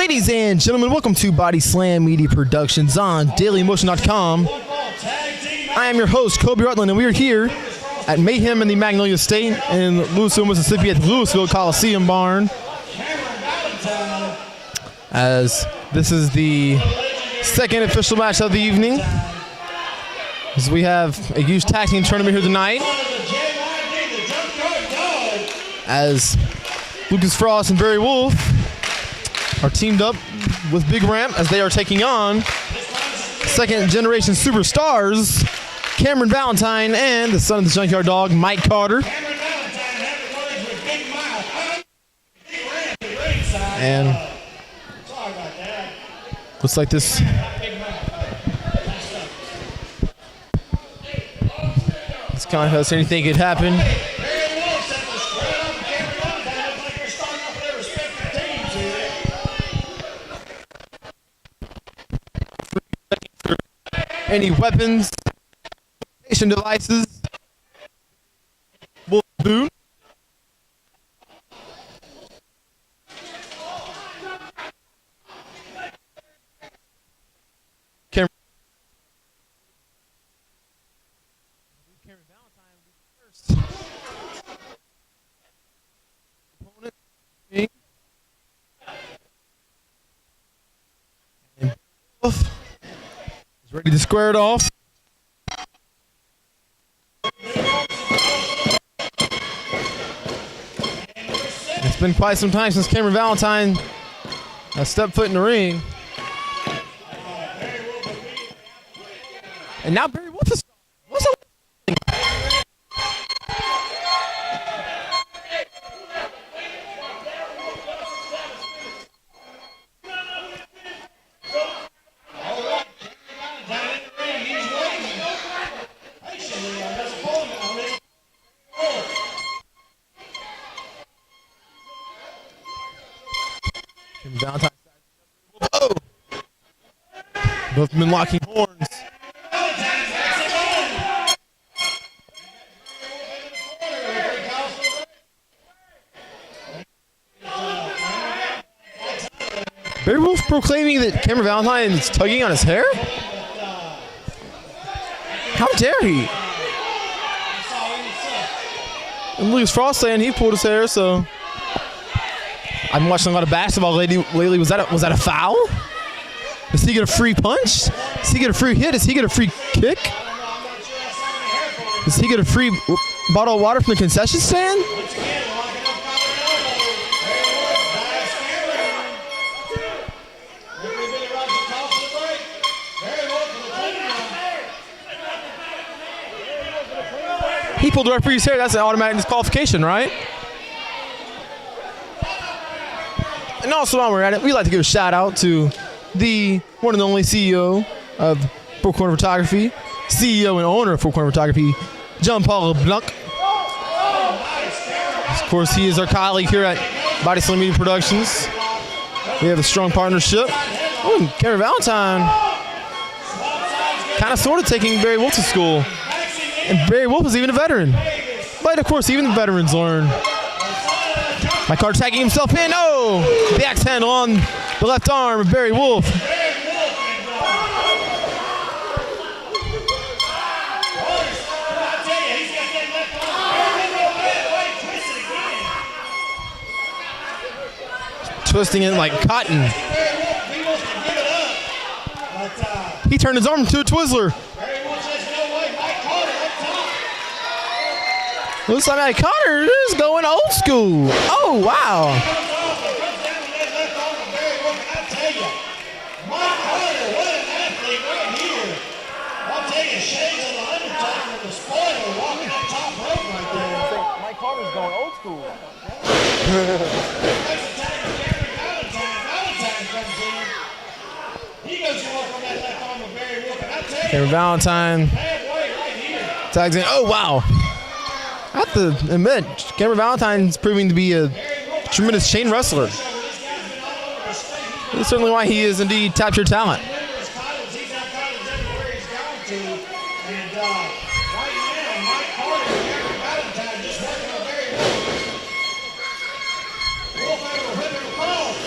Ladies and gentlemen, welcome to Body Slam Media Productions on DailyMotion.com. I am your host, Kobe Rutland, and we are here at Mayhem in the Magnolia State in Louisville, Mississippi at the Louisville Coliseum Barn. As this is the second official match of the evening. As we have a huge tag team tournament here tonight. As Lucas Frost and Barry Wolf are teamed up with Big Ramp as they are taking on second generation superstars Cameron Valentine and the son of the Junkyard Dog, Mike Carter. And looks like this kind of has anything could happen. Any weapons, devices, boom. Cameron Valentine will be first. Opponent. And Wolf is ready to square it off. It's been quite some time since Cameron Valentine has stepped foot in the ring. And now Barry Wolf is... What's up? Valentine. Oh! Both men locking horns. Barry Wolf proclaiming that Cameron Valentine is tugging on his hair? How dare he? And Lucas Frost saying he pulled his hair, so... I've been watching a lot of basketball lately. Was that a foul? Does he get a free punch? Does he get a free hit? Does he get a free kick? Does he get a free bottle of water from the concession stand? He pulled the referee's hair. That's an automatic disqualification, right? And also, while we're at it, we'd like to give a shout out to the one and only CEO of Four Corner Photography, CEO and owner of Four Corner Photography, John Paul LeBlanc. Of course, he is our colleague here at Body Slam Media Productions. We have a strong partnership. Oh, and Cameron Valentine kind of sort of taking Barry Wolf to school. And Barry Wolf is even a veteran. But, of course, even the veterans learn. Mike Carter tagging himself in. Oh! The axe handle on the left arm of Barry Wolf. Twisting it like cotton. He turned his arm into a Twizzler. Looks like Mike Carter is going old school. Oh, wow. Mike Carter's going old school. Cameron Valentine tags in. Oh, wow. I have to admit, Cameron Valentine's proving to be a tremendous chain wrestler. That's certainly why he is indeed top tier talent.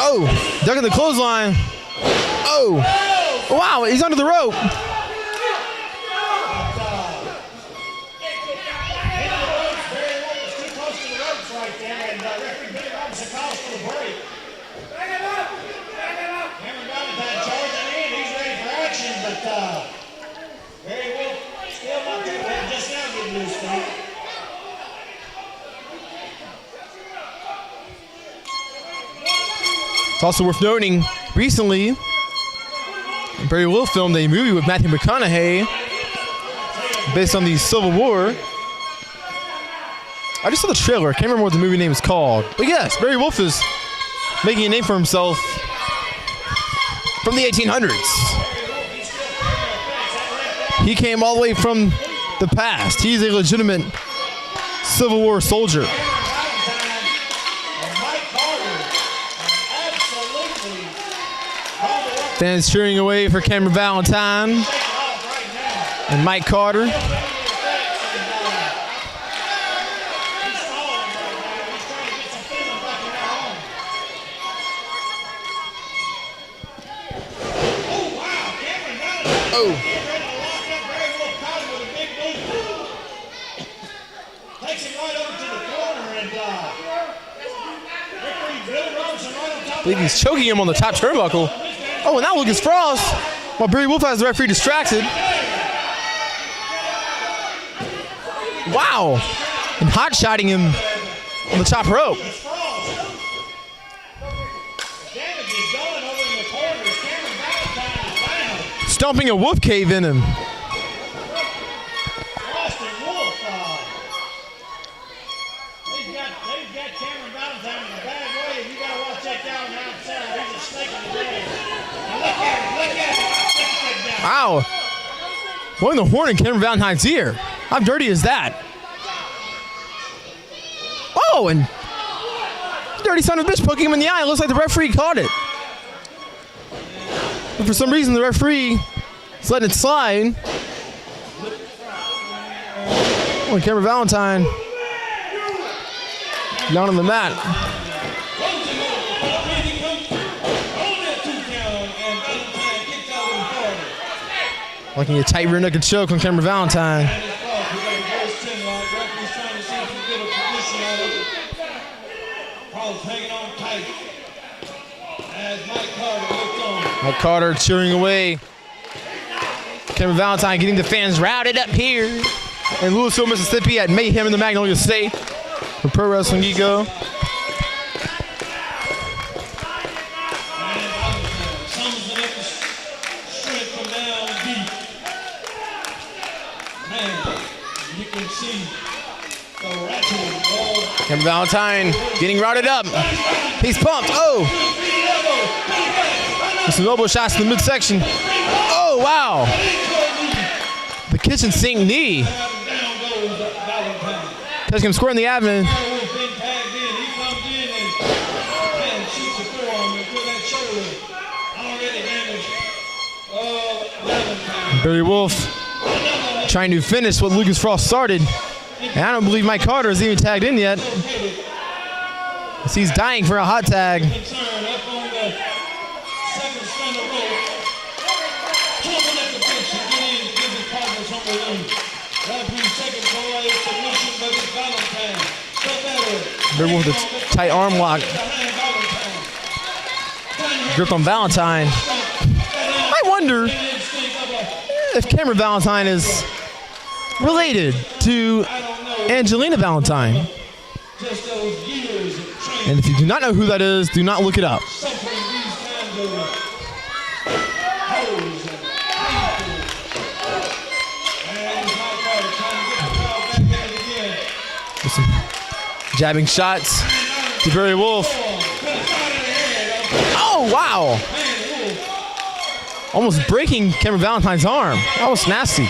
Oh, ducking the clothesline. Oh, wow, he's under the rope. It's also worth noting, recently, Barry Wolf filmed a movie with Matthew McConaughey based on the Civil War. I just saw the trailer. I can't remember what the movie name is called. But yes, Barry Wolf is making a name for himself from the 1800s. He came all the way from the past. He's a legitimate Civil War soldier. Fans cheering away for Cameron Valentine and Mike Carter. Oh. I believe he's choking him on the top turnbuckle. Oh, and now Lucas Frost, while Barry Wolf has the referee distracted. Wow. And hot-shotting him on the top rope. Stomping a wolf cave in him. Wow. Blowing the horn in Cameron Valentine's ear. How dirty is that? Oh, and dirty son of a bitch poking him in the eye. It looks like the referee caught it. But for some reason, the referee is letting it slide. Oh, and Cameron Valentine down on the mat. Looking a tight rear naked choke on Cameron Valentine. Mike Carter cheering away. Cameron Valentine getting the fans routed up here in Louisville, Mississippi at Mayhem in the Magnolia State for Pro Wrestling Ego. Cameron Valentine getting routed up. He's pumped. Oh! Some elbow shots in the midsection. Oh, wow. The kitchen sink knee. Touching him square in the abdomen. Barry Wolf trying to finish what Lucas Frost started. And I don't believe Mike Carter is even tagged in yet. He's dying for a hot tag. Barry Wolf with a tight arm lock. Grip on Valentine. I wonder if Cameron Valentine is related to Angelina Valentine. And if you do not know who that is, do not look it up. Some jabbing shots to Barry Wolf. Oh, wow. Almost breaking Cameron Valentine's arm. That was nasty.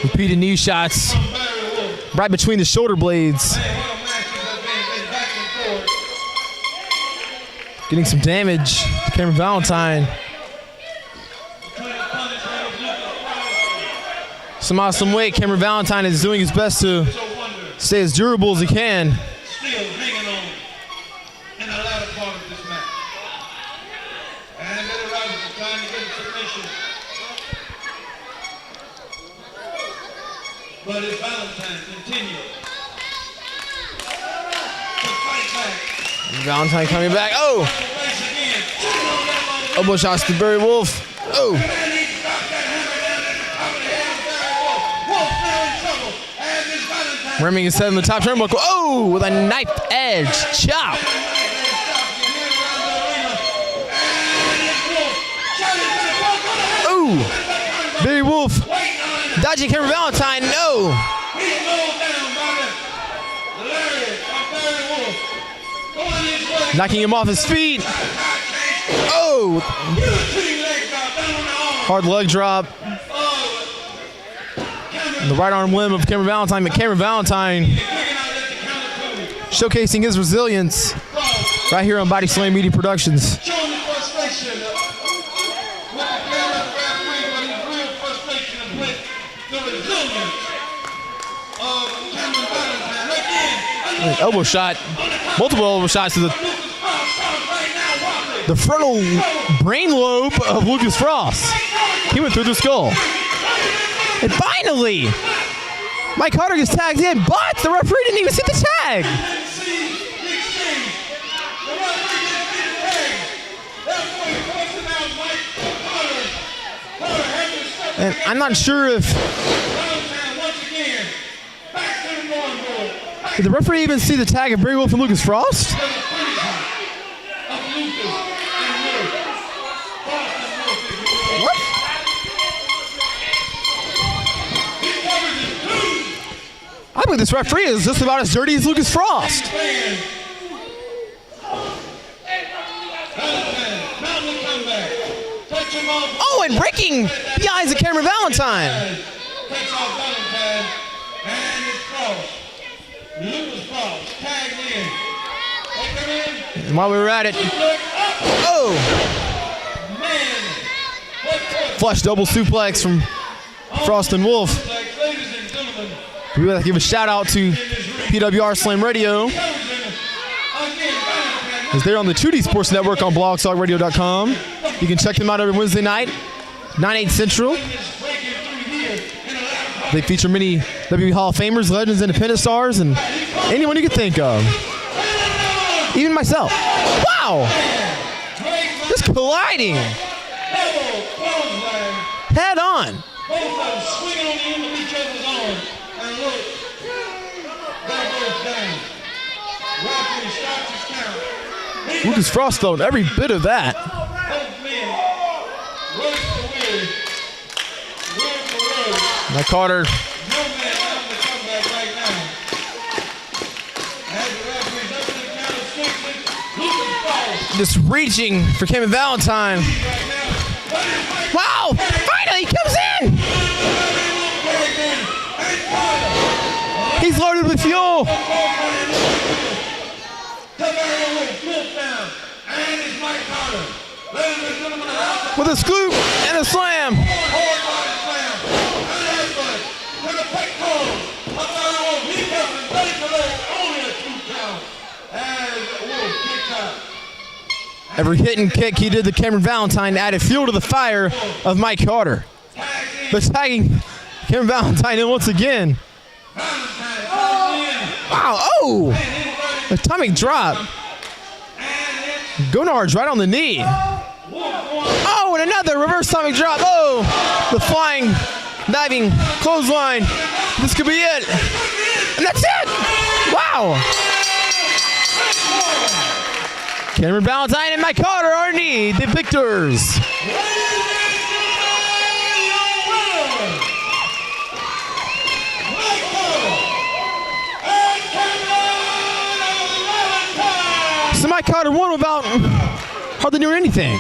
Repeated knee shots right between the shoulder blades. Getting some damage to Cameron Valentine. Somehow, some way, Cameron Valentine is doing his best to stay as durable as he can. Still hanging on in the latter part of this match. And Eddie Rogers is trying to get a submission. But as Valentine continues to fight back. Valentine coming back. Oh! Elbow shots to Barry Wolf. Oh! Ramming his head in the top turnbuckle. Oh! With a knife edge chop. Oh! Barry Wolf dodging Cameron Valentine. No! Knocking him off his feet. Oh! Hard leg drop. The right arm limb of Cameron Valentine, but Cameron Valentine showcasing his resilience right here on Body Slam Media Productions. Elbow shot, multiple elbow shots to the frontal brain lobe of Lukas Frost. He went through the skull. And finally, Mike Carter gets tagged in, but the referee didn't even see the tag. And I'm not sure if... Did the referee even see the tag of Barry Wolf and Lukas Frost? What? I believe this referee is just about as dirty as Lukas Frost. Oh, and breaking the eyes of Cameron Valentine. And while we were at it, oh! Flush double suplex from Frost and Wolf. We would like to give a shout out to PWR Slam Radio, as they're on the 2D Sports Network on blogtalkradio.com. You can check them out every Wednesday night, 9/8 Central. They feature many WWE Hall of Famers, legends, independent stars, and anyone you can think of. Even myself. Wow! Just colliding. Head on. Both of them swinging on the end of each other's arms. And look, that goes down. Referee stops his count. Lukas Frost though, every bit of that. Both men, word for word. Word for word. Mike Carter. No man having to come back right now. As the referee's up to the count of 6, Lukas Frost. Just reaching for Cameron Valentine. Wow! Finally, he comes in! He's loaded with fuel. With a scoop and a slam. Every hit and kick he did to Cameron Valentine added fuel to the fire of Mike Carter. But tagging Cameron Valentine in once again. Wow, oh! Atomic drop. Gonard's right on the knee. Oh, and another reverse atomic drop. Oh, the flying, diving clothesline. This could be it. And that's it! Wow! Cameron Valentine and Mike Carter are indeed the victors. So Mike Carter won without hardly doing anything.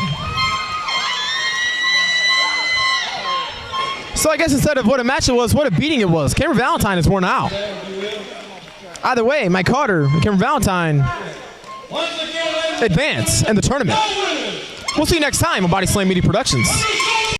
So I guess instead of what a match it was, what a beating it was. Cameron Valentine is worn out. Either way, Mike Carter and Cameron Valentine Once again, ladies advance in the tournament. and gentlemen, We'll see you next time on Body Slam Media Productions.